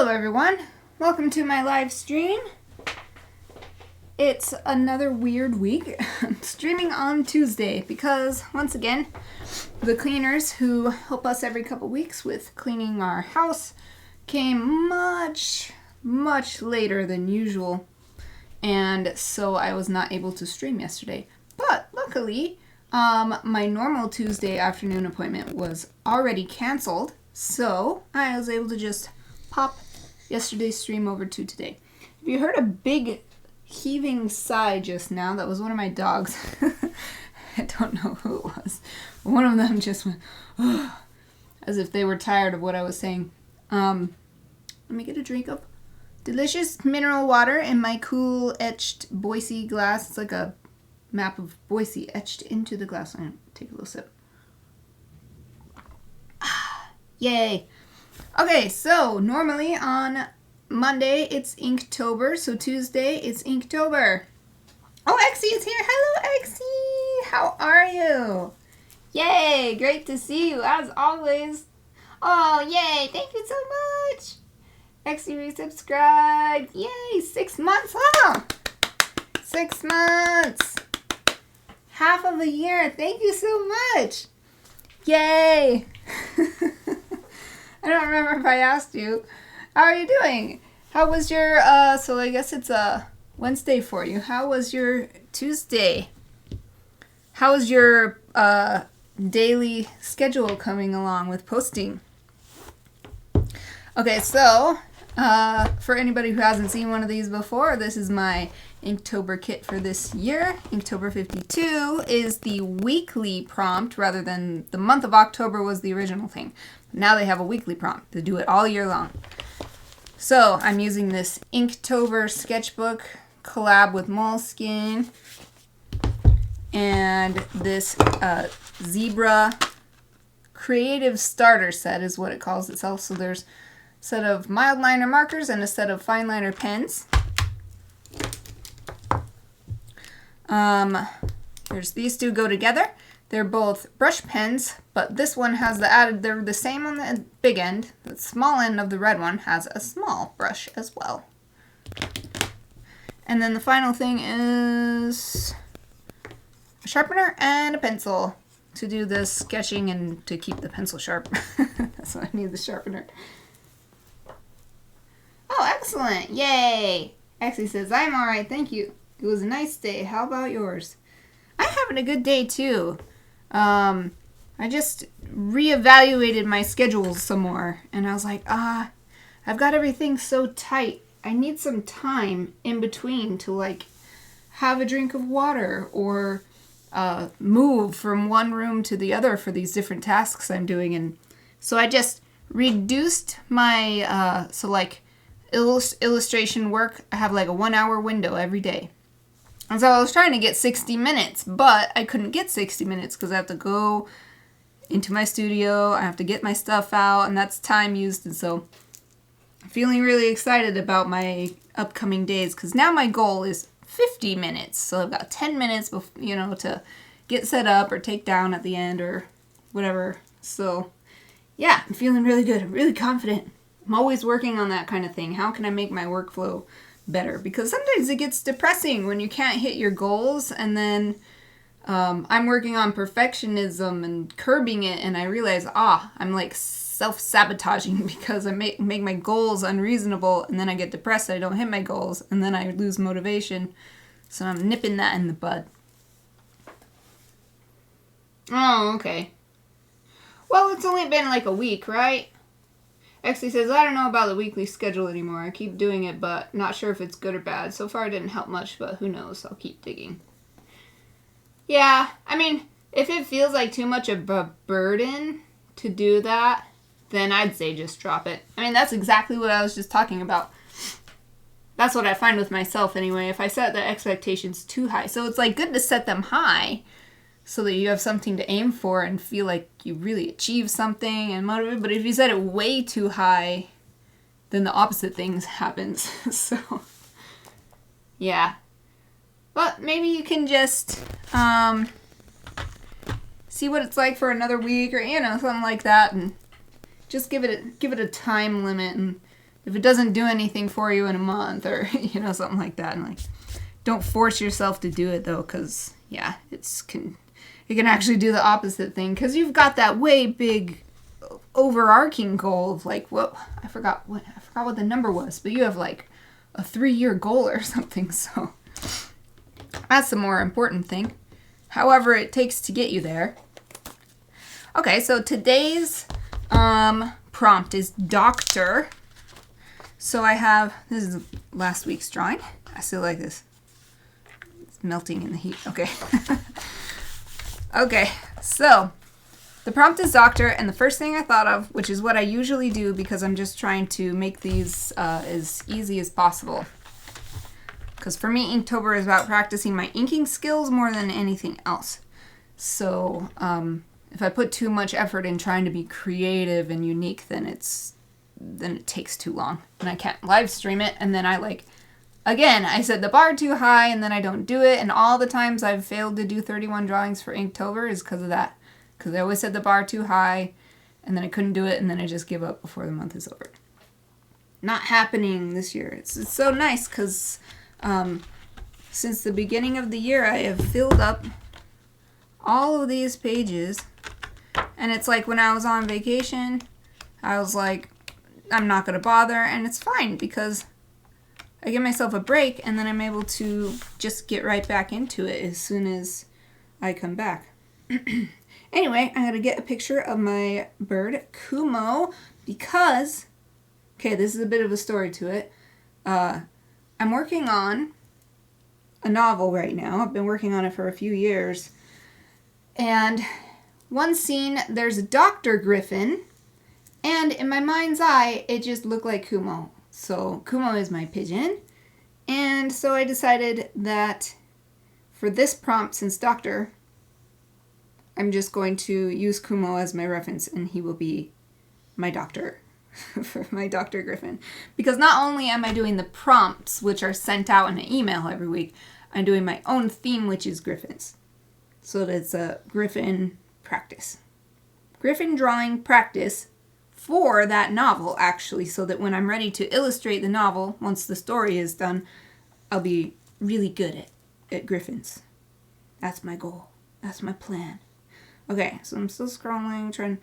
Hello everyone, welcome to my live stream. It's another weird week. I'm streaming on Tuesday because, once again, the cleaners who help us every couple weeks with cleaning our house came much later than usual, and so I was not able to stream yesterday. But luckily, my normal Tuesday afternoon appointment was already canceled, so I was able to just pop yesterday's stream over to today. If you heard a big heaving sigh just now, that was one of my dogs. I don't know who it was. One of them just went, as if they were tired of what I was saying. Let me get a drink of delicious mineral water in my cool etched Boise glass. It's like a map of Boise etched into the glass. I'm going to take a little sip. Yay. Okay, so normally on Monday it's Inktober, so Tuesday it's Inktober. Oh, Exie is here. Hello, Exie. How are you? Yay, great to see you as always. Oh, yay, thank you so much. Exie resubscribed. Yay, 6 months. Oh, 6 months. Half of a year. Thank you so much. Yay. I don't remember if I asked you. How are you doing? How was your, so I guess it's a Wednesday for you. How was your Tuesday? How was your daily schedule coming along with posting? Okay, so for anybody who hasn't seen one of these before, this is my Inktober kit for this year. Inktober52 is the weekly prompt rather than the month of October was the original thing. Now they have a weekly prompt to do it all year long. So I'm using this Inktober sketchbook collab with Moleskine and this Zebra creative starter set is what it calls itself. So there's a set of mild liner markers and a set of fine liner pens. There's these two go together. They're both brush pens, but this one has they're the same on the big end. The small end of the red one has a small brush as well. And then the final thing is a sharpener and a pencil to do the sketching and to keep the pencil sharp. That's why I need the sharpener. Oh, excellent. Yay. Exie says, I'm all right, thank you. It was a nice day. How about yours? I'm having a good day, too. I just reevaluated my schedule some more, and I was like, I've got everything so tight. I need some time in between to, like, have a drink of water or move from one room to the other for these different tasks I'm doing. And so I just reduced my, illustration work. I have, like, a 1 hour window every day. And so I was trying to get 60 minutes, but I couldn't get 60 minutes because I have to go into my studio, I have to get my stuff out, and that's time used. And so I'm feeling really excited about my upcoming days because now my goal is 50 minutes. So I've got 10 minutes, to get set up or take down at the end or whatever. So yeah, I'm feeling really good. I'm really confident. I'm always working on that kind of thing. How can I make my workflow better? Because sometimes it gets depressing when you can't hit your goals, and then I'm working on perfectionism and curbing it, and I realize I'm like self-sabotaging because I make my goals unreasonable, and then I get depressed, I don't hit my goals, and then I lose motivation. So I'm nipping that in the bud. Oh, okay. Well, it's only been like a week, right? Exie says, I don't know about the weekly schedule anymore. I keep doing it, but not sure if it's good or bad. So far it didn't help much, but who knows? I'll keep digging. Yeah, I mean, if it feels like too much of a burden to do that, then I'd say just drop it. I mean, that's exactly what I was just talking about. That's what I find with myself anyway, if I set the expectations too high. So it's like good to set them high so that you have something to aim for and feel like you really achieve something and motivate. But if you set it way too high, then the opposite things happens. So, yeah. But maybe you can just see what it's like for another week or, something like that, and just give it a time limit and if it doesn't do anything for you in a month or, you know, something like that. And like, don't force yourself to do it though, because yeah, it can actually do the opposite thing, because you've got that way big overarching goal of like, well, I forgot what the number was, but you have like a 3-year goal or something. So that's the more important thing. However it takes to get you there. Okay, so today's prompt is doctor. So I have, this is last week's drawing. I still like this. It's melting in the heat. Okay. Okay, so the prompt is doctor, and the first thing I thought of, which is what I usually do because I'm just trying to make these as easy as possible. Because for me, Inktober is about practicing my inking skills more than anything else. So if I put too much effort in trying to be creative and unique, then it takes too long, and I can't live stream it, and then I set the bar too high, and then I don't do it, and all the times I've failed to do 31 drawings for Inktober is because of that. Because I always set the bar too high, and then I couldn't do it, and then I just give up before the month is over. Not happening this year. It's so nice, because since the beginning of the year, I have filled up all of these pages, and it's like when I was on vacation, I was like, I'm not going to bother, and it's fine, because I give myself a break, and then I'm able to just get right back into it as soon as I come back. Anyway, I gotta get a picture of my bird, Kumo, because, okay, this is a bit of a story to it. I'm working on a novel right now. I've been working on it for a few years. And one scene, there's a Dr. Gryphon, and in my mind's eye, it just looked like Kumo. So Kumo is my pigeon, and so I decided that for this prompt, since doctor, I'm just going to use Kumo as my reference, and he will be my doctor for my Dr. Gryphon. Because not only am I doing the prompts, which are sent out in an email every week, I'm doing my own theme, which is griffins. So that's a griffin practice. Griffin drawing practice for that novel, actually, so that when I'm ready to illustrate the novel, once the story is done, I'll be really good at griffins. That's my goal. That's my plan. Okay, so I'm still scrolling,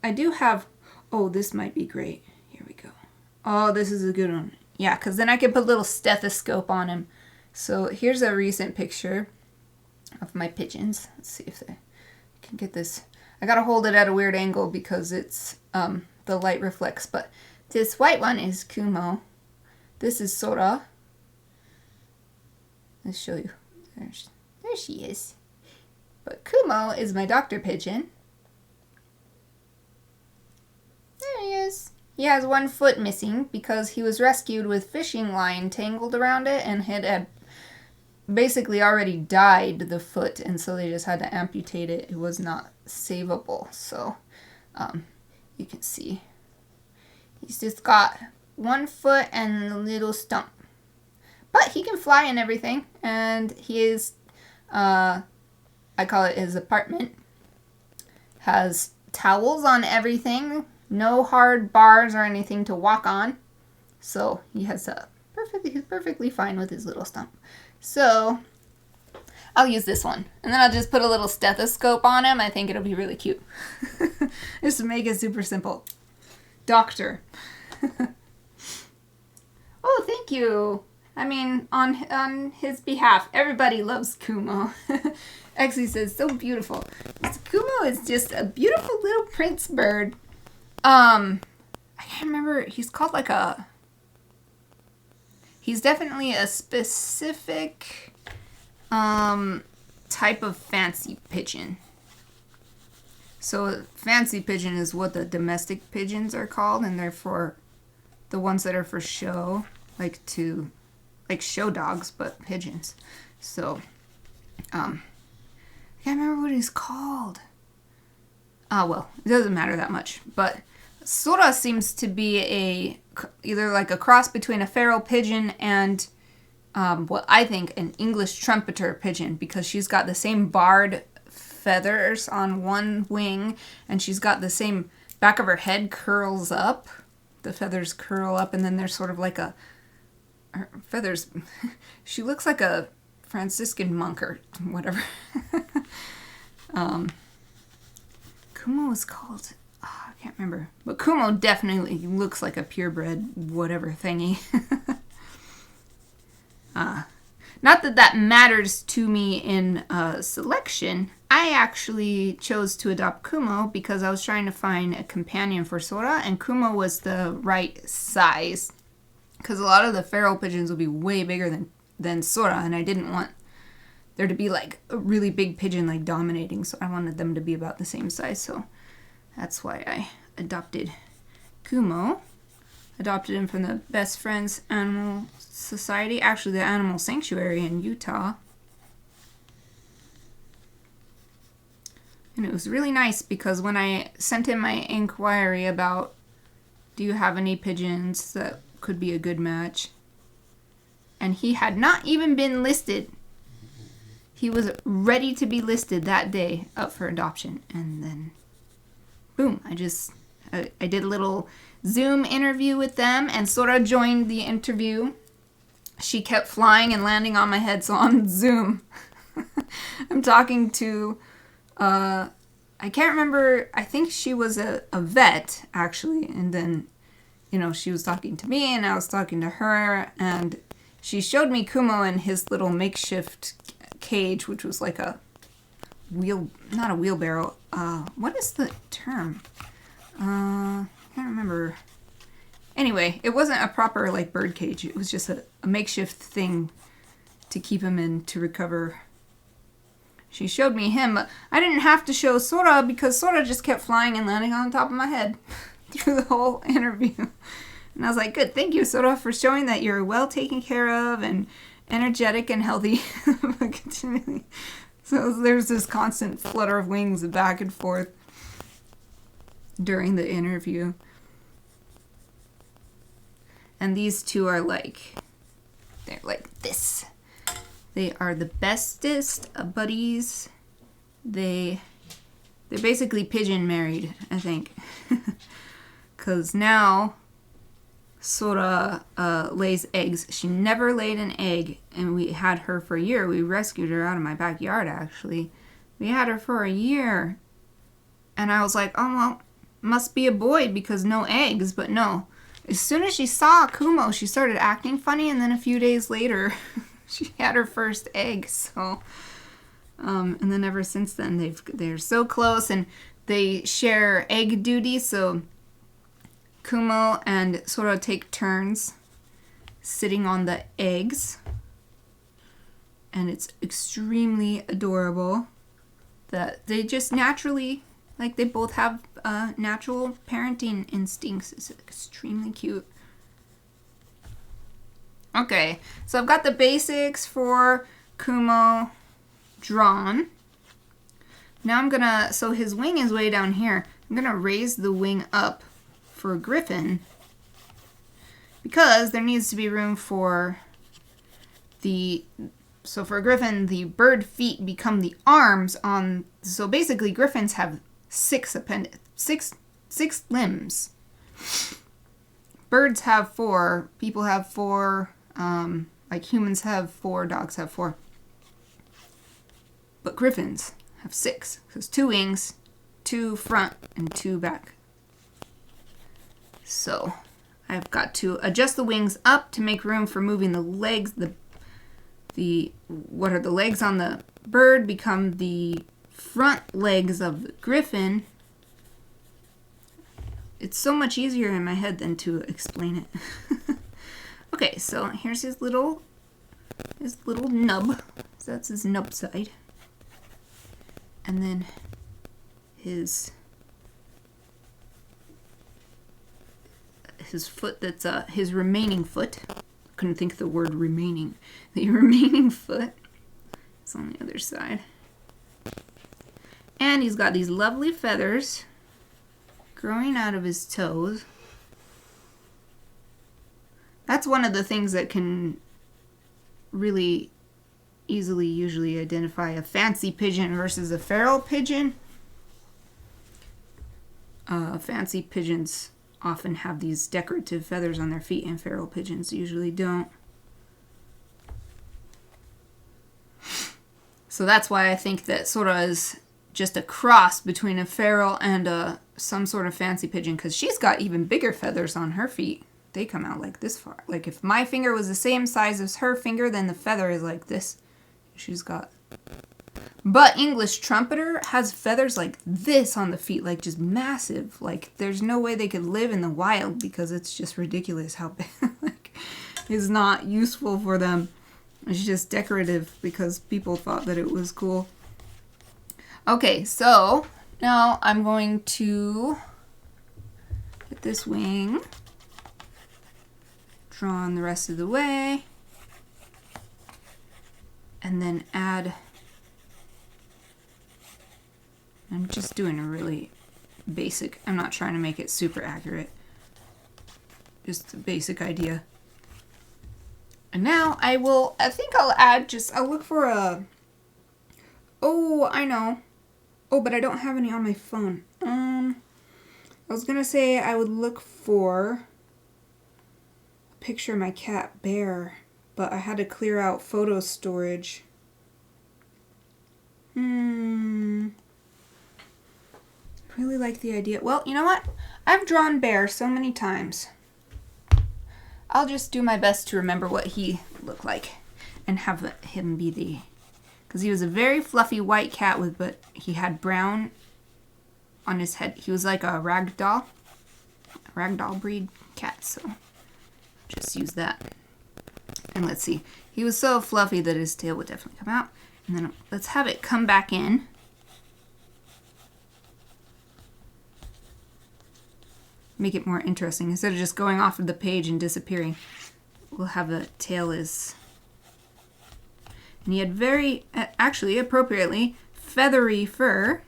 I do have, oh, this might be great. Here we go. Oh, this is a good one. Yeah, because then I can put a little stethoscope on him. So here's a recent picture of my pigeons. Let's see if I can get this. I gotta hold it at a weird angle because it's the light reflects. But this white one is Kumo. This is Sora. Let's show you. There she is. But Kumo is my doctor pigeon. There he is. He has one foot missing because he was rescued with fishing line tangled around it, and had basically already died the foot, and so they just had to amputate it. It was not savable. So you can see he's just got one foot and a little stump. But he can fly and everything, and he is, I call it his apartment, has towels on everything, no hard bars or anything to walk on, so he has he's perfectly fine with his little stump. So I'll use this one, and then I'll just put a little stethoscope on him. I think it'll be really cute. Just to make it super simple. Doctor. Oh, thank you. I mean, on his behalf, everybody loves Kumo. Exie says, so beautiful. Kumo is just a beautiful little prince bird. I can't remember, he's called like he's definitely a specific type of fancy pigeon. So fancy pigeon is what the domestic pigeons are called, and they're for the ones that are for show, like show dogs, but pigeons. So, I can't remember what he's called. Oh, well, it doesn't matter that much. But Sora seems to be either like a cross between a feral pigeon and what I think an English trumpeter pigeon, because she's got the same barred feathers on one wing, and she's got the same back of her head curls up. the feathers curl up, and then there's sort of like a her feathers. She looks like a Franciscan monk or whatever. Kumo is called. Oh, I can't remember, but Kumo definitely looks like a purebred whatever thingy. Not that that matters to me in selection. I actually chose to adopt Kumo because I was trying to find a companion for Sora, and Kumo was the right size. Because a lot of the feral pigeons will be way bigger than Sora, and I didn't want there to be like a really big pigeon like dominating, so I wanted them to be about the same size, so that's why I adopted Kumo. Adopted him from the Best Friends Animal Society, actually the Animal Sanctuary in Utah. And it was really nice because when I sent in my inquiry about, do you have any pigeons that could be a good match? And he had not even been listed. He was ready to be listed that day up for adoption. And then, boom, I did a little Zoom interview with them, and Sora joined the interview. She kept flying and landing on my head, so on Zoom, I'm talking to, I can't remember, I think she was a vet, actually, and then, you know, she was talking to me, and I was talking to her, and she showed me Kumo in his little makeshift cage, which was like a not a wheelbarrow, what is the term? I can't remember. Anyway, it wasn't a proper like bird cage. It was just a makeshift thing to keep him in to recover. She showed me him, but I didn't have to show Sora because Sora just kept flying and landing on top of my head through the whole interview. And I was like, good, thank you, Sora, for showing that you're well taken care of and energetic and healthy. Continually. So there's this constant flutter of wings back and forth during the interview. And these two are like, they're like this. They are the bestest of buddies. They're basically pigeon married, I think. Because now Sora lays eggs. She never laid an egg, and we had her for a year. We rescued her out of my backyard, actually. We had her for a year. And I was like, oh, well, must be a boy because no eggs, but no. As soon as she saw Kumo, she started acting funny, and then a few days later, she had her first egg. So, and then ever since then, they're so close, and they share egg duty. So Kumo and Sora take turns sitting on the eggs, and it's extremely adorable that they just naturally, like, they both have natural parenting instincts. It's extremely cute. Okay, so I've got the basics for Kumo drawn. Now I'm gonna, so his wing is way down here. I'm gonna raise the wing up for Gryphon because there needs to be room for so for Gryphon, the bird feet become the arms on, so basically Gryphons have six limbs. Birds have 4, people have 4, like humans have 4, dogs have 4. But Gryphons have 6, because 2 wings, 2 front, and 2 back. So I've got to adjust the wings up to make room for moving the legs. What are the legs on the bird become the front legs of the Gryphon. It's so much easier in my head than to explain it. Okay, so here's his little nub. So that's his nub side. And then his foot, that's his remaining foot. Couldn't think of the word remaining. The remaining foot is on the other side. And he's got these lovely feathers growing out of his toes. That's one of the things that can really easily usually identify a fancy pigeon versus a feral pigeon. Fancy pigeons often have these decorative feathers on their feet, and feral pigeons usually don't. So that's why I think that Sora is just a cross between a feral and some sort of fancy pigeon, because she's got even bigger feathers on her feet. They come out like this far. Like if my finger was the same size as her finger, then the feather is like this. She's got... But English trumpeter has feathers like this on the feet, like just massive. Like there's no way they could live in the wild because it's just ridiculous how big. Like it's not useful for them. It's just decorative because people thought that it was cool. Okay, so now I'm going to get this wing drawn the rest of the way, and then add... I'm just doing a really basic, I'm not trying to make it super accurate. Just a basic idea. And now I think I'll add I'll look for a, oh, I know. Oh, but I don't have any on my phone. I was gonna say I would look for a picture of my cat Bear, but I had to clear out photo storage. Really like the idea. Well, you know what? I've drawn Bear so many times. I'll just do my best to remember what he looked like and have him be the... Because he was a very fluffy white cat but he had brown on his head. He was like a ragdoll breed cat, so just use that. And let's see. He was so fluffy that his tail would definitely come out. And then let's have it come back in. Make it more interesting. Instead of just going off of the page and disappearing, we'll have the tail is... And he had very, actually, appropriately, feathery fur.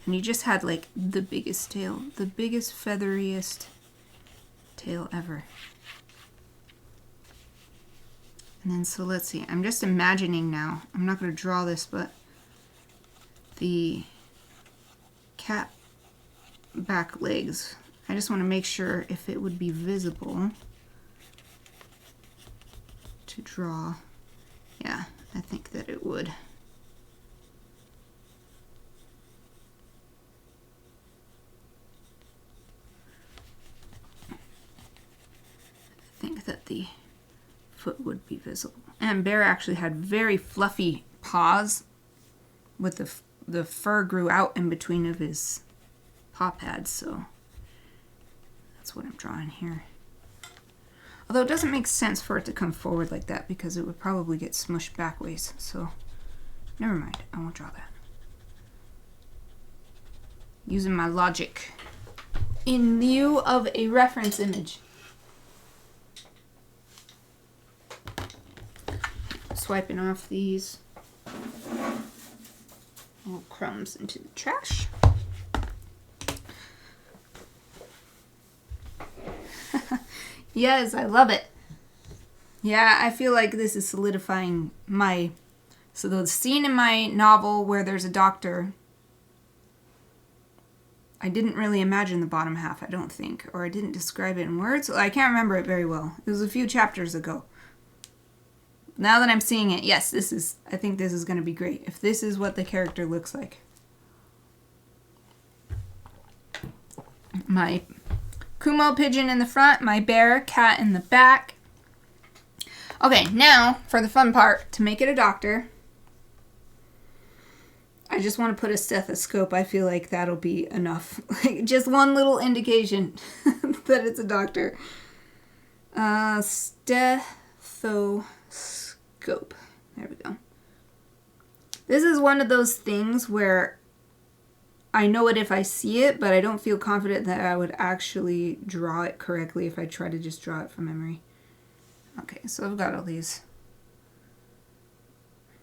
And he just had, like, the biggest tail. The biggest, featheriest tail ever. And then, so let's see. I'm just imagining now. I'm not going to draw this, but the cat back legs. I just want to make sure if it would be visible to draw. Yeah, I think that it would. I think that the foot would be visible. And Bear actually had very fluffy paws with the fur grew out in between of his paw pads, so that's what I'm drawing here. Although it doesn't make sense for it to come forward like that because it would probably get smushed back ways, so never mind, I won't draw that. Using my logic in lieu of a reference image. Swiping off these little crumbs into the trash. Yes, I love it. Yeah, I feel like this is solidifying my... So the scene in my novel where there's a doctor, I didn't really imagine the bottom half, I don't think. Or I didn't describe it in words. I can't remember it very well. It was a few chapters ago. Now that I'm seeing it, yes, I think this is going to be great. If this is what the character looks like. My Kumo pigeon in the front, my bear cat in the back. Okay, now for the fun part, to make it a doctor. I just want to put a stethoscope. I feel like that'll be enough. Like just one little indication that it's a doctor. Stethoscope. There we go. This is one of those things where I know it if I see it, but I don't feel confident that I would actually draw it correctly if I try to just draw it from memory. Okay, so I've got all these.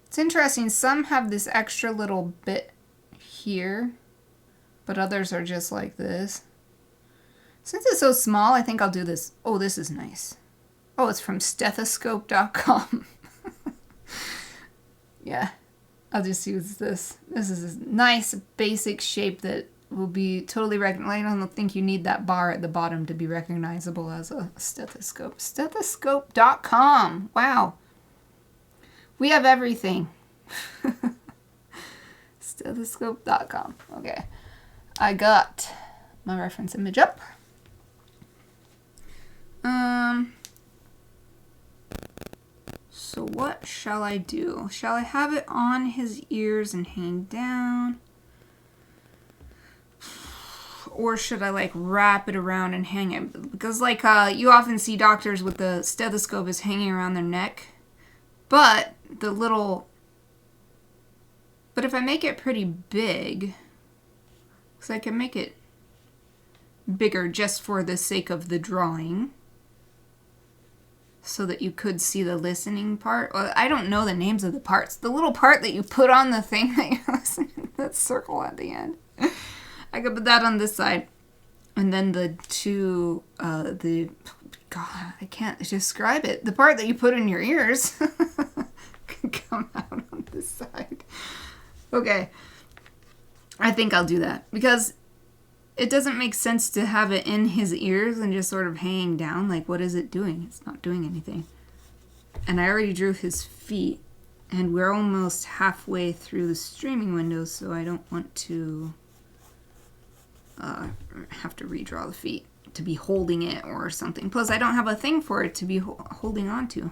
It's interesting, some have this extra little bit here, but others are just like this. Since it's so small, I think I'll do this. Oh, this is nice. Oh, it's from stethoscope.com. Yeah. I'll just use this. This is a nice basic shape that will be totally recognized. I don't think you need that bar at the bottom to be recognizable as a stethoscope. Stethoscope.com. Wow. We have everything. Stethoscope.com. Okay. I got my reference image up. So what shall I do? Shall I have it on his ears and hang down? Or should I like wrap it around and hang it? Because like you often see doctors with the stethoscope is hanging around their neck. But if I make it pretty big, because I can make it bigger just for the sake of the drawing, so that you could see the listening part. Well, I don't know the names of the parts. The little part that you put on the thing that you're listening, that circle at the end. I could put that on this side. And then the two, God, I can't describe it. The part that you put in your ears can come out on this side. Okay. I think I'll do that. Because it doesn't make sense to have it in his ears and just sort of hanging down. Like, what is it doing? It's not doing anything. And I already drew his feet. And we're almost halfway through the streaming window, so I don't want to have to redraw the feet to be holding it or something. Plus, I don't have a thing for it to be holding on to.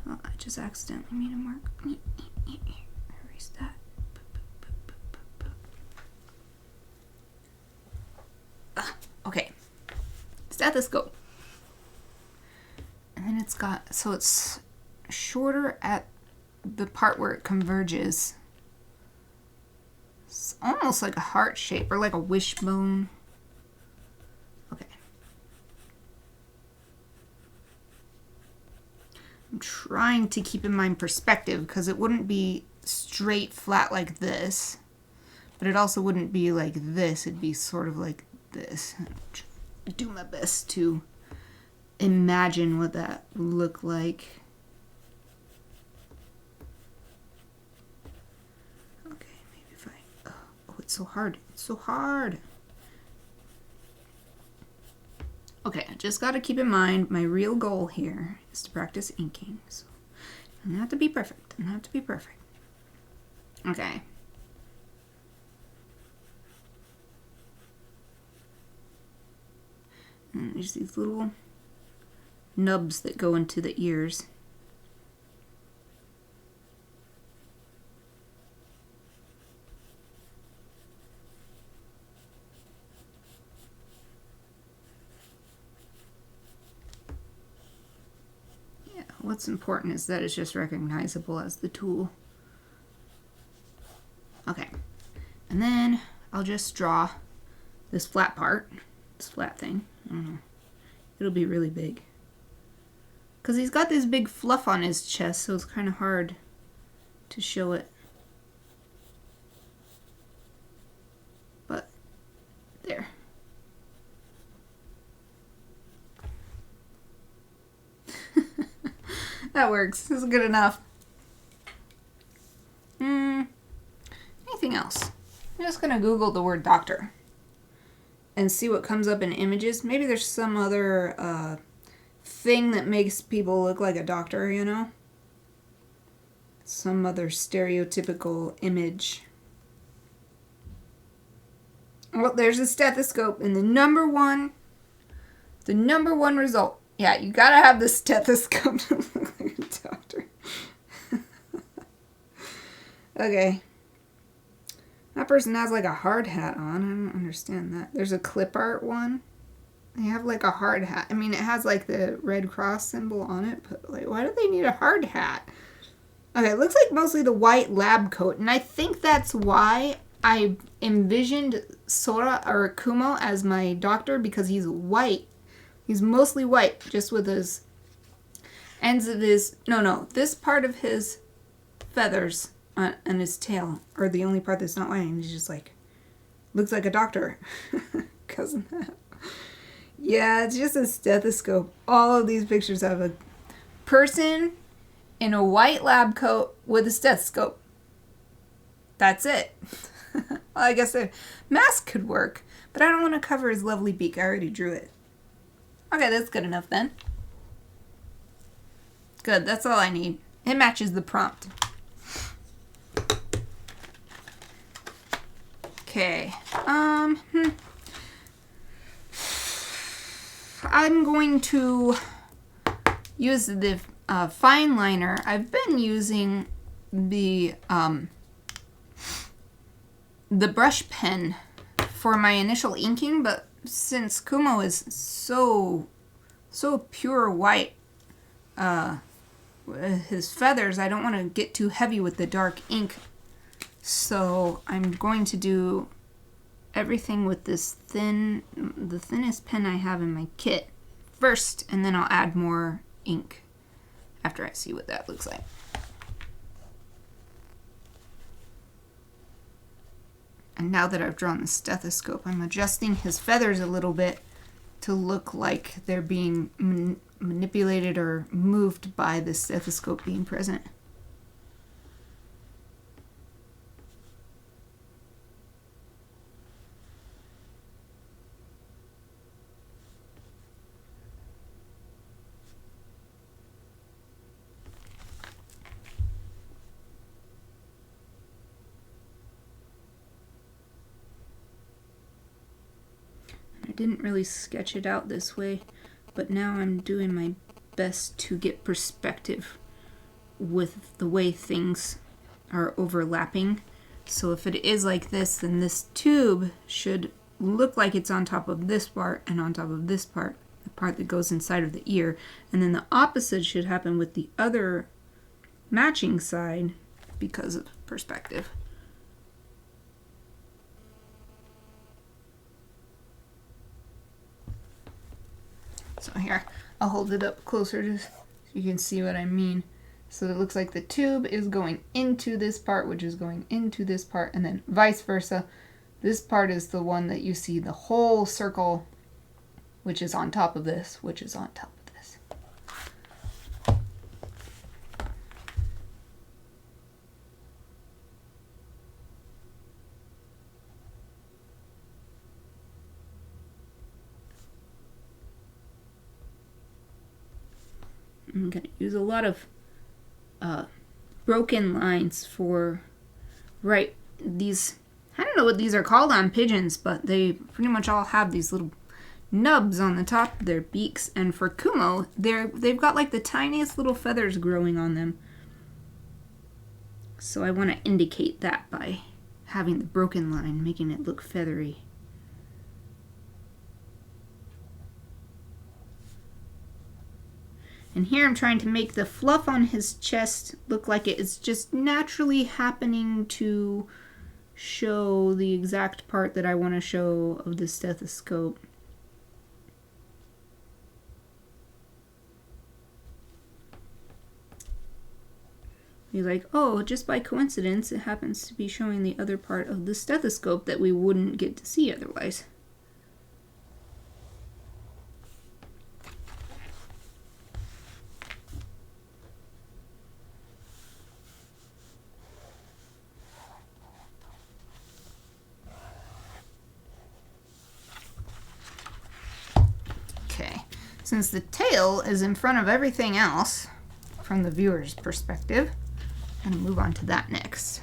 Oh, I just accidentally made a mark. Erase that. Okay. Stethoscope. And then it's got, so it's shorter at the part where it converges. It's almost like a heart shape or like a wishbone. Okay. I'm trying to keep in mind perspective because it wouldn't be straight flat like this, but it also wouldn't be like this. It'd be sort of like this. Do my best to imagine what that would look like. Okay, maybe if I... Oh, it's so hard. It's so hard. Okay, I just got to keep in mind my real goal here is to practice inking. So, it doesn't have to be perfect. It doesn't have to be perfect. Okay. And there's these little nubs that go into the ears. Yeah, what's important is that it's just recognizable as the tool. Okay, and then I'll just draw this flat part, this flat thing. I don't know. It'll be really big. Because he's got this big fluff on his chest, so it's kind of hard to show it. But, there. That works. This is good enough. Anything else? I'm just going to Google the word doctor and see what comes up in images. Maybe there's some other thing that makes people look like a doctor, you know? Some other stereotypical image. Well, there's a stethoscope, and the number one result. Yeah, you gotta have the stethoscope to look like a doctor. Okay. That person has like a hard hat on. I don't understand that. There's a clip art one. They have like a hard hat. I mean, it has like the Red Cross symbol on it, but like, why do they need a hard hat? Okay, it looks like mostly the white lab coat, and I think that's why I envisioned Sora or Kumo as my doctor, because he's white. He's mostly white, just with his ends of his, this part of his feathers and his tail are the only part that's not white, and he's just like, looks like a doctor. Because of that. Yeah, it's just a stethoscope. All of these pictures have a person in a white lab coat with a stethoscope. that's it. Well, I guess a mask could work, but I don't want to cover his lovely beak. I already drew it. Okay, that's good enough then. Good, that's all I need. It matches the prompt. Okay. I'm going to use the fine liner. I've been using the brush pen for my initial inking, but since Kumo is so pure white, his feathers, I don't want to get too heavy with the dark ink. So I'm going to do everything with this the thinnest pen I have in my kit first, and then I'll add more ink after I see what that looks like. And now that I've drawn the stethoscope, I'm adjusting his feathers a little bit to look like they're being manipulated or moved by the stethoscope being present. I didn't really sketch it out this way, but now I'm doing my best to get perspective with the way things are overlapping. So if it is like this, then this tube should look like it's on top of this part and on top of this part, the part that goes inside of the ear. And then the opposite should happen with the other matching side because of perspective. So here, I'll hold it up closer just so you can see what I mean. So it looks like the tube is going into this part, which is going into this part, and then vice versa. This part is the one that you see the whole circle, which is on top of this, which is on top of this. I'm going to use a lot of broken lines for these. I don't know what these are called on pigeons, but they pretty much all have these little nubs on the top of their beaks. And for Kumo, they've got like the tiniest little feathers growing on them. So I want to indicate that by having the broken line, making it look feathery. And here I'm trying to make the fluff on his chest look like it is just naturally happening to show the exact part that I want to show of the stethoscope. You're like, oh, just by coincidence, it happens to be showing the other part of the stethoscope that we wouldn't get to see otherwise. Since the tail is in front of everything else from the viewer's perspective, I'm going to move on to that next.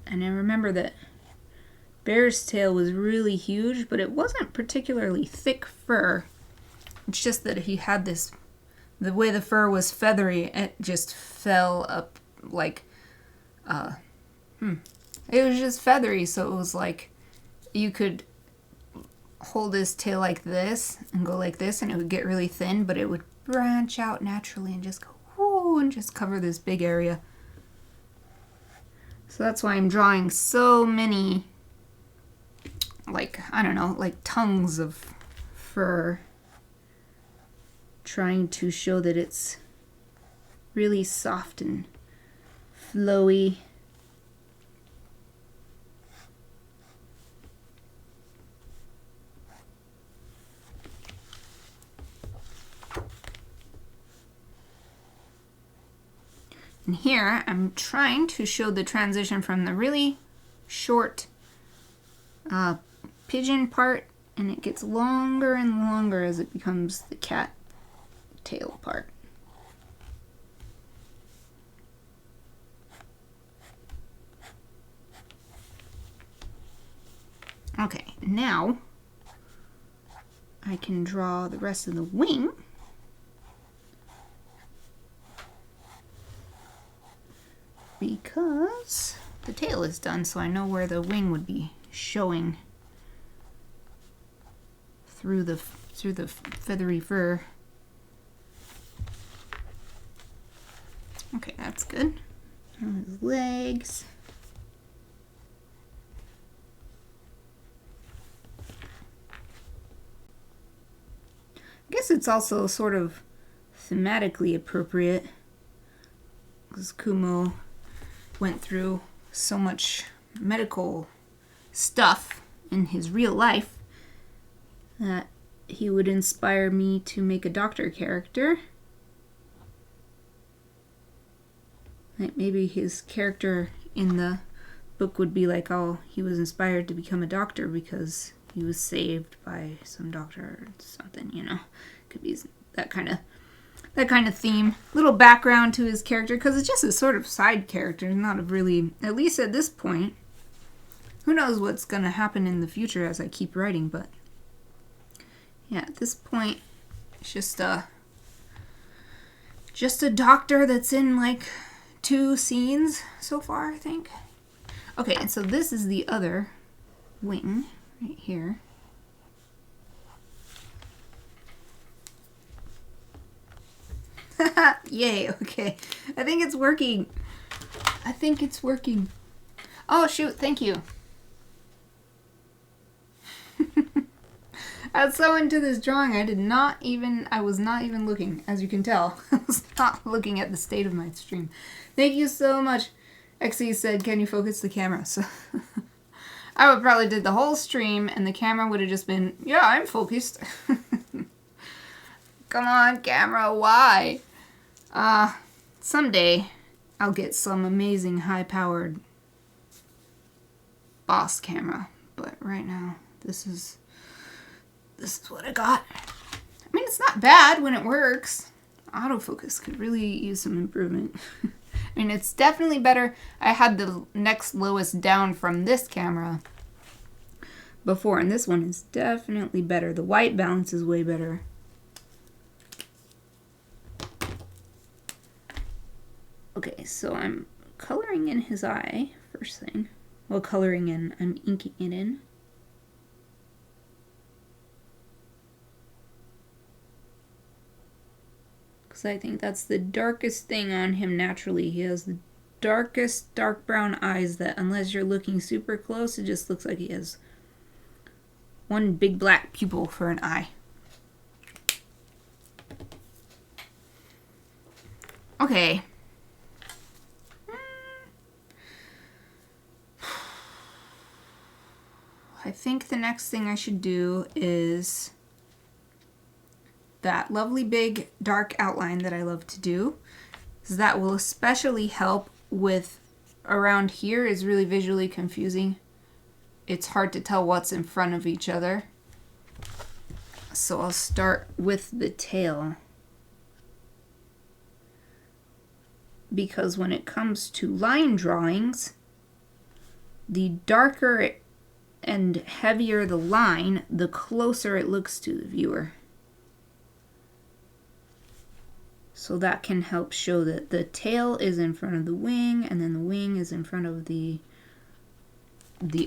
And I remember that Bear's tail was really huge, but it wasn't particularly thick fur. It's just that he had this, the way the fur was feathery, it just fell up like, it was just feathery, so it was like you could hold his tail like this and go like this, and it would get really thin, but it would branch out naturally and just go whoo and just cover this big area. So that's why I'm drawing so many like, I don't know, like tongues of fur, trying to show that it's really soft and flowy. And here I'm trying to show the transition from the really short pigeon part, and it gets longer and longer as it becomes the cat tail part. Okay, now I can draw the rest of the wing. Because the tail is done, so I know where the wing would be showing through the feathery fur. Okay, that's good. And his legs. I guess it's also sort of thematically appropriate because Kumo went through so much medical stuff in his real life that he would inspire me to make a doctor character. Like maybe his character in the book would be like, oh, he was inspired to become a doctor because he was saved by some doctor or something, you know. Could be that kind of theme. Little background to his character, because it's just a sort of side character, not a really, at least at this point. Who knows what's going to happen in the future as I keep writing, but yeah, at this point, it's just a doctor that's in like 2 scenes so far, I think. Okay, and so this is the other wing right here. Yay, okay. I think it's working. Oh, shoot, thank you. I was so into this drawing, I was not even looking, as you can tell. I was not looking at the state of my stream. Thank you so much. XE said, can you focus the camera? So I would probably did the whole stream and the camera would have just been, yeah, I'm focused. Come on, camera, why? Someday I'll get some amazing high-powered boss camera, but right now this is what I got. I mean, it's not bad when it works. Autofocus could really use some improvement. I mean, it's definitely better. I had the next lowest down from this camera before, and this one is definitely better. The white balance is way better. Okay, so I'm coloring in his eye, first thing. Well, coloring in, I'm inking it in. Because I think that's the darkest thing on him naturally. He has the darkest dark brown eyes that, unless you're looking super close, it just looks like he has one big black pupil for an eye. Okay. I think the next thing I should do is that lovely big dark outline that I love to do. So that will especially help with around here is really visually confusing. It's hard to tell what's in front of each other. So I'll start with the tail. Because when it comes to line drawings, the darker and heavier the line, the closer it looks to the viewer. So that can help show that the tail is in front of the wing, and then the wing is in front of the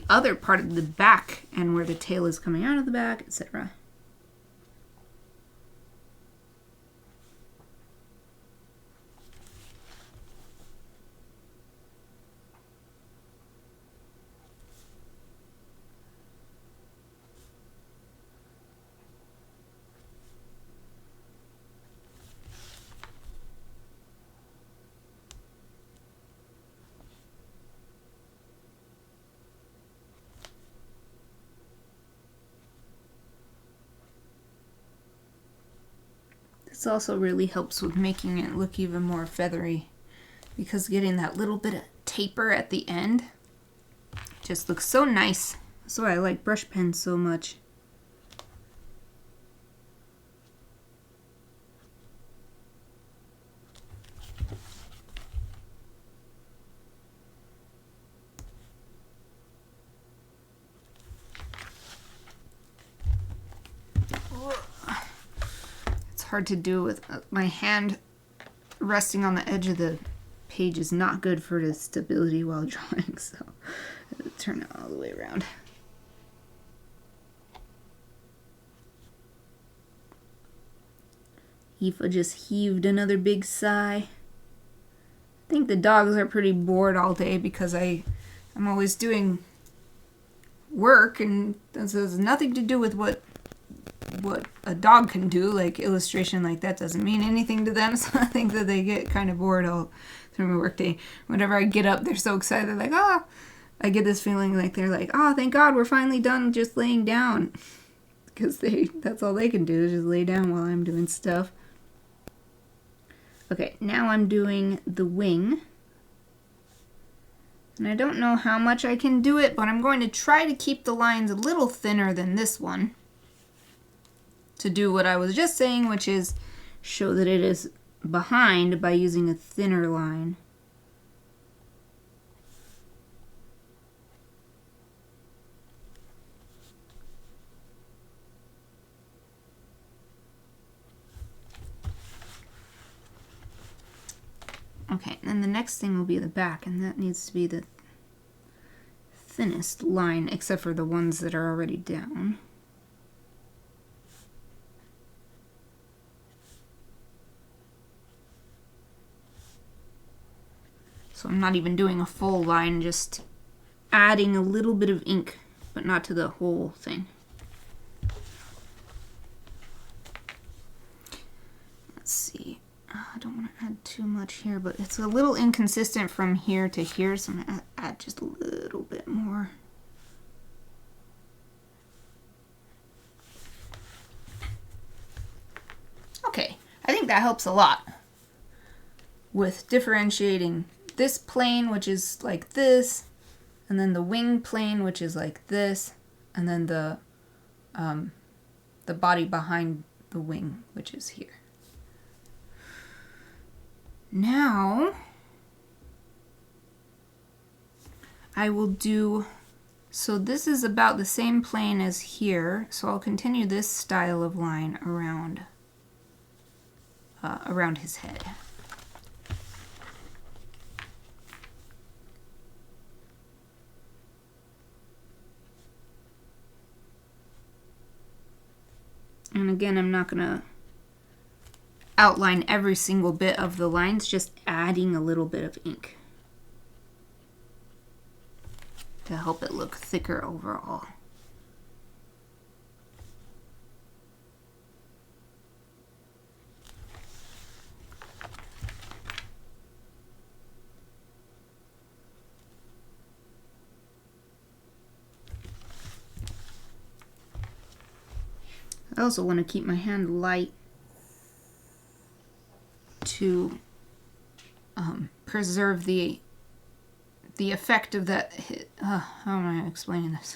other part of the back, and where the tail is coming out of the back, etc. This also really helps with making it look even more feathery, because getting that little bit of taper at the end just looks so nice. That's why I like brush pens so much. It's hard to do with my hand resting on the edge of the page. Is not good for the stability while drawing, so I'll turn it all the way around. Aoife just heaved another big sigh. I think the dogs are pretty bored all day because I'm always doing work, and this has nothing to do with what a dog can do. Like illustration like that doesn't mean anything to them, so I think that they get kind of bored all through my work day. Whenever I get up, they're so excited. They're like, oh, I get this feeling like they're like, oh, thank God we're finally done just laying down, because that's all they can do is just lay down while I'm doing stuff. Okay, now I'm doing the wing. And I don't know how much I can do it, but I'm going to try to keep the lines a little thinner than this one, to do what I was just saying, which is show that it is behind by using a thinner line. Okay, and the next thing will be the back, and that needs to be the thinnest line, except for the ones that are already down. So I'm not even doing a full line, just adding a little bit of ink, but not to the whole thing. Let's see. I don't want to add too much here, but it's a little inconsistent from here to here, so I'm going to add just a little bit more. Okay, I think that helps a lot with differentiating this plane, which is like this, and then the wing plane, which is like this, and then the body behind the wing, which is here. Now I will do, so this is about the same plane as here, so I'll continue this style of line around his head. And again, I'm not going to outline every single bit of the lines, just adding a little bit of ink to help it look thicker overall. I also want to keep my hand light to preserve the effect of that hit. How am I explaining this?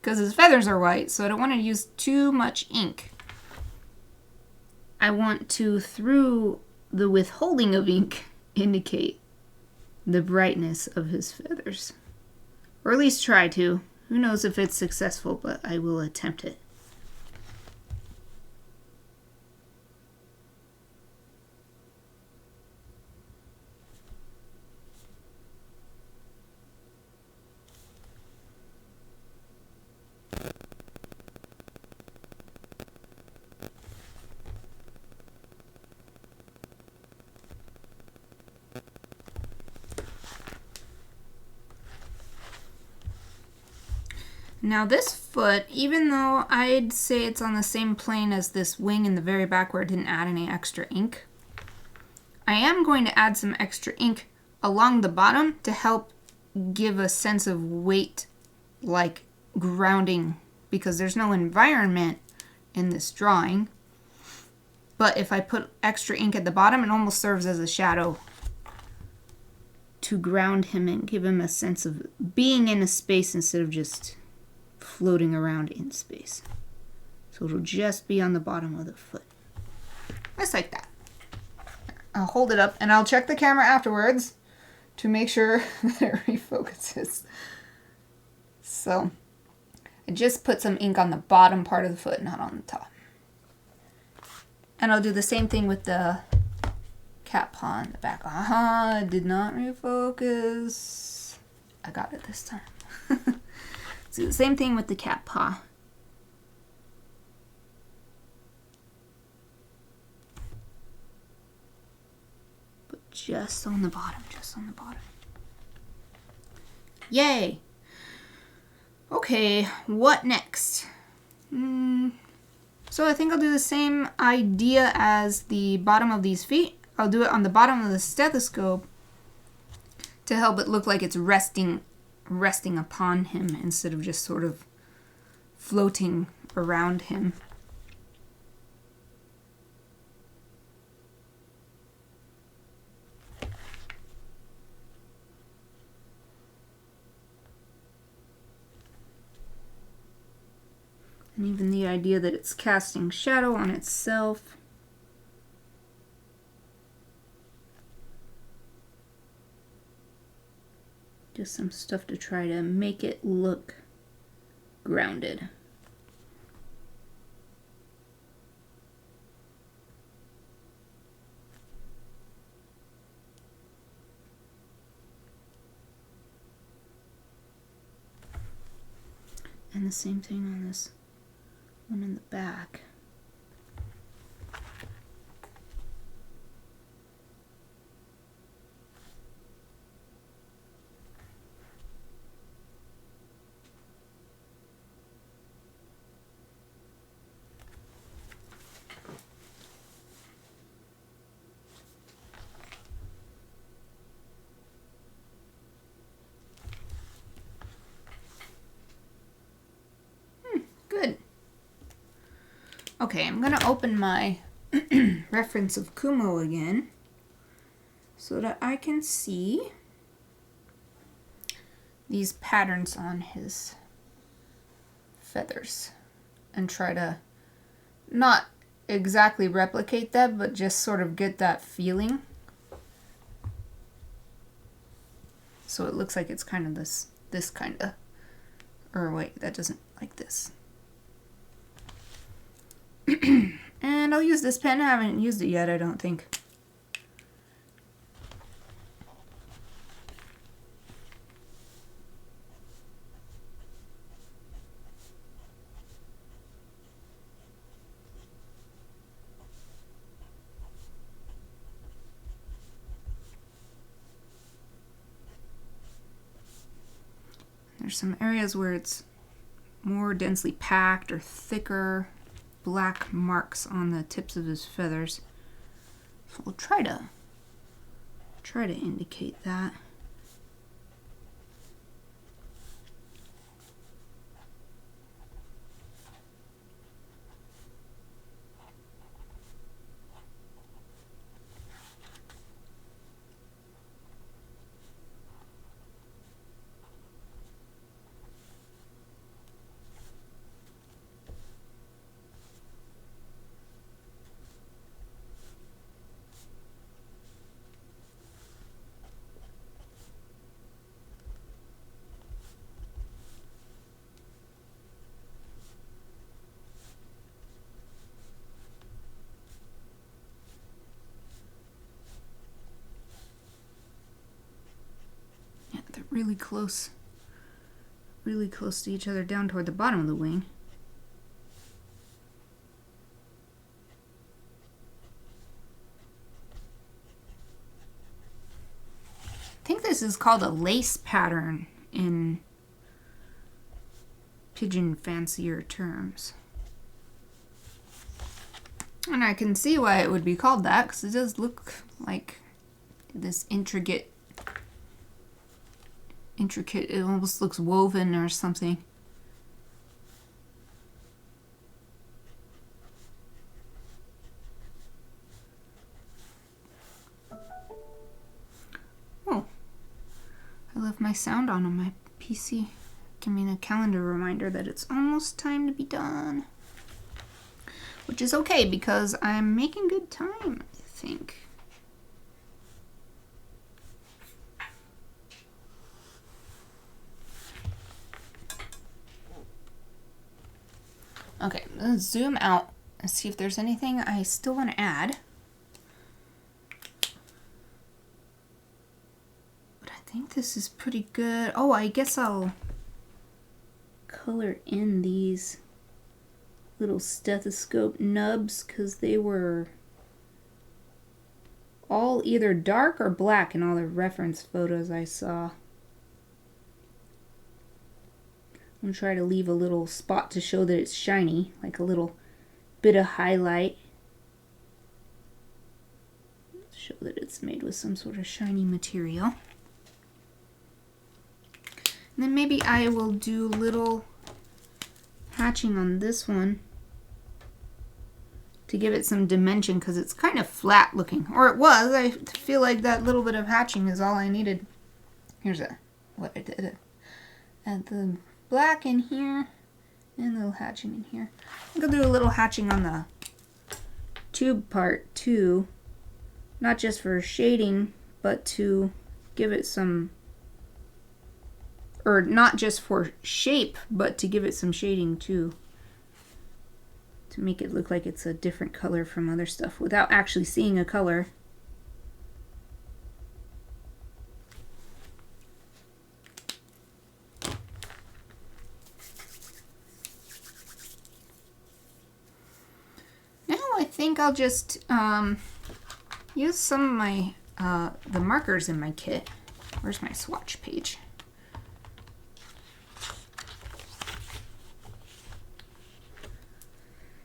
Because his feathers are white, so I don't want to use too much ink. I want to, through the withholding of ink, indicate the brightness of his feathers. Or at least try to. Who knows if it's successful, but I will attempt it. Now this foot, even though I'd say it's on the same plane as this wing in the very back where I didn't add any extra ink, I am going to add some extra ink along the bottom to help give a sense of weight, like grounding, because there's no environment in this drawing. But if I put extra ink at the bottom, it almost serves as a shadow to ground him and give him a sense of being in a space instead of just floating around in space. So it'll just be on the bottom of the foot. Just like that. I'll hold it up and I'll check the camera afterwards to make sure that it refocuses. So I just put some ink on the bottom part of the foot, not on the top. And I'll do the same thing with the cat paw in the back. Aha, it did not refocus. I got it this time. Do the same thing with the cat paw. But just on the bottom, just on the bottom. Yay! Okay, what next? So I think I'll do the same idea as the bottom of these feet. I'll do it on the bottom of the stethoscope to help it look like it's resting upon him instead of just sort of floating around him. And even the idea that it's casting shadow on itself. Just some stuff to try to make it look grounded. And the same thing on this one in the back. Good. Okay, I'm gonna open my reference of Kumo again so that I can see these patterns on his feathers and try to not exactly replicate that, but just sort of get that feeling. So it looks like it's kind of this kind of, or wait, that doesn't like this. And I'll use this pen. I haven't used it yet, I don't think. There's some areas where it's more densely packed or thicker black marks on the tips of his feathers. So we'll try to indicate that. Really close to each other down toward the bottom of the wing. I think this is called a lace pattern in pigeon fancier terms. And I can see why it would be called that, because it does look like this intricate, it almost looks woven or something. sound on my PC. Give me a calendar reminder that it's almost time to be done. Which is okay because I'm making good time, I think. Okay, let's zoom out and see if there's anything I still want to add. But I think this is pretty good. Oh, I guess I'll color in these little stethoscope nubs because they were all either dark or black in all the reference photos I saw. I'm going to try to leave a little spot to show that it's shiny, like a little bit of highlight. Show that it's made with some sort of shiny material. And then maybe I will do little hatching on this one to give it some dimension because it's kind of flat looking. Or it was. I feel like that little bit of hatching is all I needed. Here's what I did. Add the black in here and a little hatching in here. I'm going to do a little hatching on the tube part too. Not just for shading, but to give it some, or not just for shape, but to give it some shading too. To make it look like it's a different color from other stuff without actually seeing a color. Now I think I'll just use some of my the markers in my kit. Where's my swatch page?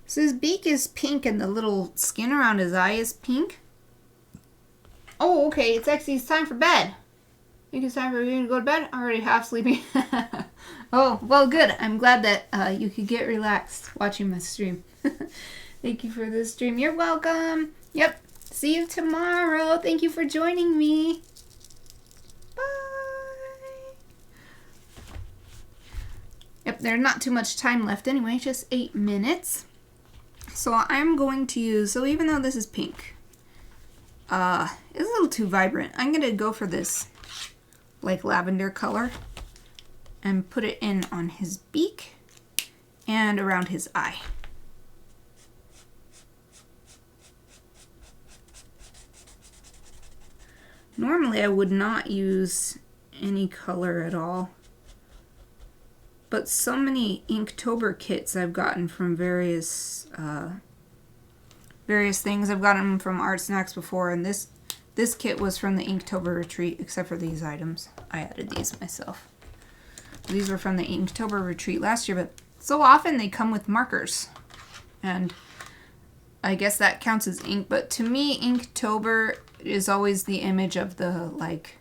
So his beak is pink and the little skin around his eye is pink. Oh, okay. It's time for bed. I think it's time for you to go to bed. I'm already half sleepy. Oh, well, good. I'm glad that you could get relaxed watching my stream. Thank you for this stream. You're welcome. Yep. See you tomorrow. Thank you for joining me. Bye. Yep, there's not too much time left anyway. Just 8 minutes. So I'm going to use, so even though this is pink, it's a little too vibrant. I'm going to go for this like lavender color and put it in on his beak and around his eye. Normally I would not use any color at all, but so many Inktober kits I've gotten from various things. I've gotten them from Art Snacks before, and this kit was from the Inktober retreat, except for these items. I added these myself. These were from the Inktober retreat last year, but so often they come with markers, and I guess that counts as ink. But to me, Inktober is always the image of the like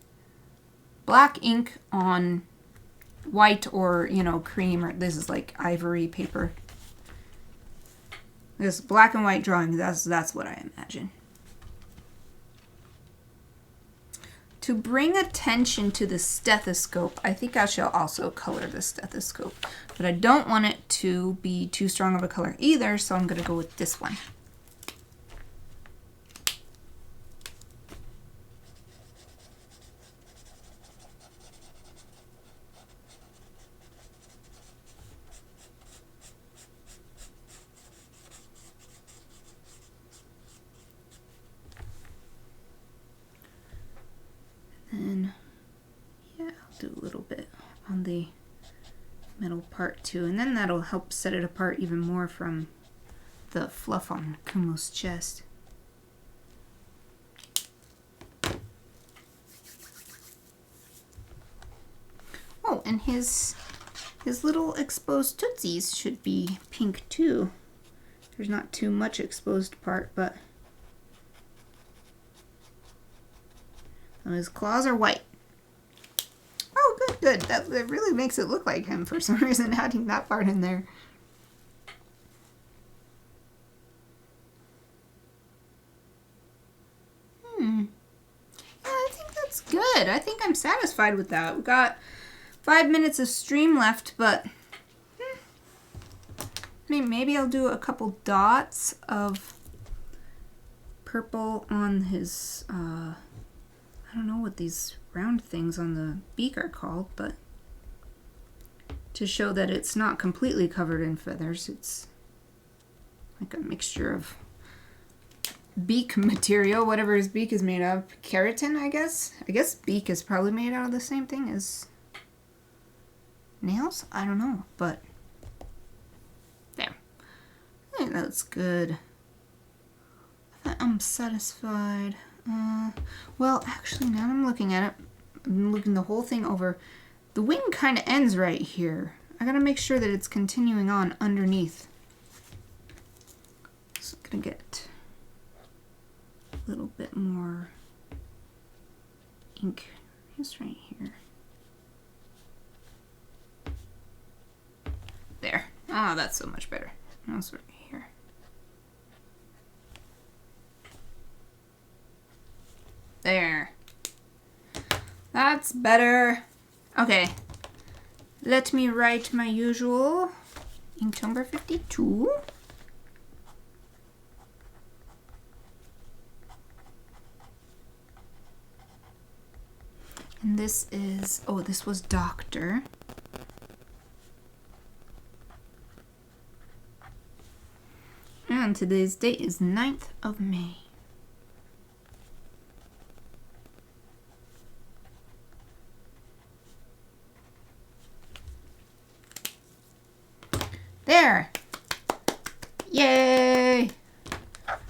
black ink on white or, you know, cream, or this is like ivory paper. This black and white drawing, that's what I imagine. To bring attention to the stethoscope, I think I shall also color the stethoscope, but I don't want it to be too strong of a color either, so I'm going to go with this one. And yeah, I'll do a little bit on the middle part too, and then that'll help set it apart even more from the fluff on Kumo's chest. Oh, and his little exposed tootsies should be pink too. There's not too much exposed part, but his claws are white. Oh, good. That really makes it look like him for some reason, adding that part in there. Yeah, I think that's good. I think I'm satisfied with that. We've got 5 minutes of stream left, but maybe I'll do a couple dots of purple on his, I don't know what these round things on the beak are called, but to show that it's not completely covered in feathers. It's like a mixture of beak material, whatever his beak is made of. Keratin, I guess. I guess beak is probably made out of the same thing as nails? I don't know, but there. I think that's good. I'm satisfied. Well, actually, now I'm looking at it, I'm looking the whole thing over. The wing kind of ends right here. I gotta make sure that it's continuing on underneath. So I'm gonna get a little bit more ink just right here. There. Ah, that's so much better. That's right here. There. That's better. Okay. Let me write my usual Inktober52. And this is, oh, this was Doctor. And today's date is 9th of May. There! Yay!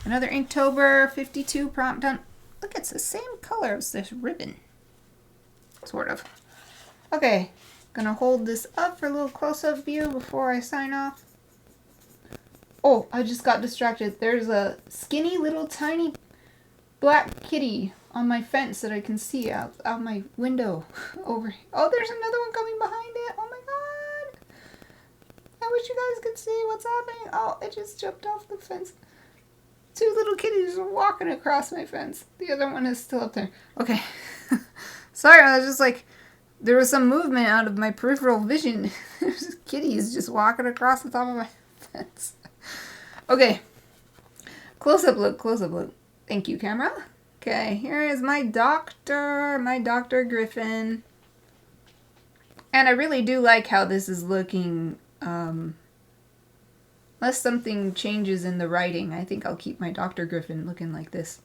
Another Inktober52 prompt done. Look, it's the same color as this ribbon. Sort of. Okay, gonna hold this up for a little close-up view before I sign off. Oh, I just got distracted. There's a skinny little tiny black kitty on my fence that I can see out my window over. Oh, there's another one coming behind it. Oh my god. I wish you guys could see what's happening. Oh, it just jumped off the fence. 2 little kitties are walking across my fence. The other one is still up there. Okay. Sorry, I was just like, there was some movement out of my peripheral vision. There's kitties just walking across the top of my fence. Okay. Close-up look, close-up look. Thank you, camera. Okay, here is my Dr. Gryphon. And I really do like how this is looking, unless something changes in the writing, I think I'll keep my Dr. Gryphon looking like this.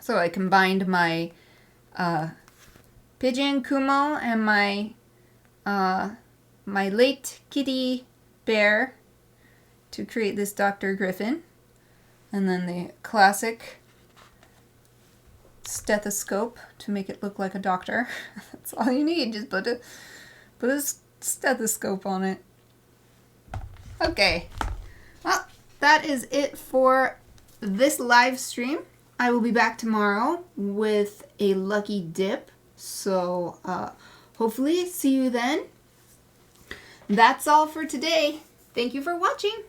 So I combined my pigeon Kumo and my late kitty bear to create this Dr. Gryphon. And then the classic stethoscope to make it look like a doctor. That's all you need, just put a stethoscope on it. Okay, well, that is it for this live stream. I will be back tomorrow with a lucky dip, so hopefully see you then. That's all for today. Thank you for watching.